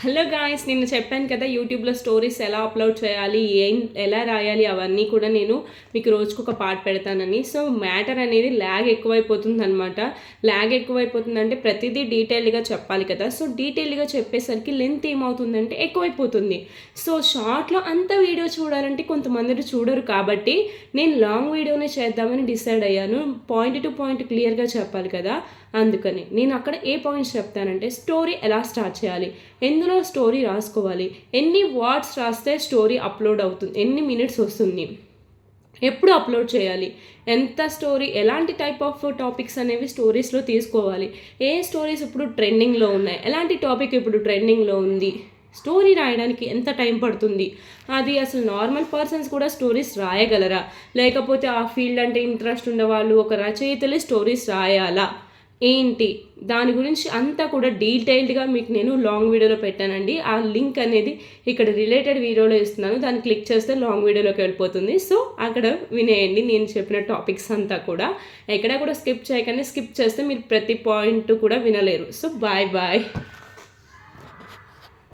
Hello guys, నేను చెప్పాను కదా యూట్యూబ్లో స్టోరీస్ ఎలా అప్లోడ్ చేయాలి, ఎలా రాయాలి అవన్నీ కూడా నేను మీకు రోజుకొక పార్ట్ పెడతానని. సో మ్యాటర్ అనేది ల్యాగ్ ఎక్కువైపోతుంది అనమాట. ల్యాగ్ ఎక్కువైపోతుందంటే ప్రతిదీ డీటెయిల్గా చెప్పాలి కదా. సో డీటెయిల్గా చెప్పేసరికి లెంత్ ఏమవుతుందంటే ఎక్కువైపోతుంది. సో షార్ట్లో అంత వీడియో చూడాలంటే కొంతమంది చూడరు, కాబట్టి నేను లాంగ్ వీడియోనే చేద్దామని డిసైడ్ అయ్యాను. పాయింట్ టు పాయింట్ క్లియర్గా చెప్పాలి కదా. అందుకని నేను అక్కడ ఏ పాయింట్స్ చెప్తానంటే స్టోరీ ఎలా స్టార్ట్ చేయాలి, ఎందులో స్టోరీ రాసుకోవాలి, ఎన్ని వర్డ్స్ రాస్తే స్టోరీ అప్లోడ్ అవుతుంది, ఎన్ని మినిట్స్ వస్తుంది, ఎప్పుడు అప్లోడ్ చేయాలి, ఎంత స్టోరీ, ఎలాంటి టైప్ ఆఫ్ టాపిక్స్ అనేవి స్టోరీస్లో తీసుకోవాలి, ఏ స్టోరీస్ ఇప్పుడు ట్రెండింగ్లో ఉన్నాయి, ఎలాంటి టాపిక్ ఇప్పుడు ట్రెండింగ్లో ఉంది, స్టోరీ రాయడానికి ఎంత టైం పడుతుంది, అది అసలు నార్మల్ పర్సన్స్ కూడా స్టోరీస్ రాయగలరా, లేకపోతే ఆ ఫీల్డ్ అంటే ఇంట్రెస్ట్ ఉన్నవాళ్ళు ఒక రచయితలే స్టోరీస్ రాయాలా, ఏంటి దాని గురించి అంతా కూడా డీటెయిల్డ్గా మీకు నేను లాంగ్ వీడియోలో పెట్టానండి. ఆ లింక్ అనేది ఇక్కడ రిలేటెడ్ వీడియోలో ఇస్తున్నాను, దాన్ని క్లిక్ చేస్తే లాంగ్ వీడియోలోకి వెళ్ళిపోతుంది. సో అక్కడ వినేయండి నేను చెప్పిన టాపిక్స్ అంతా కూడా. ఎక్కడా కూడా స్కిప్ చేయకండి, స్కిప్ చేస్తే మీరు ప్రతి పాయింట్ కూడా వినలేరు. So bye bye.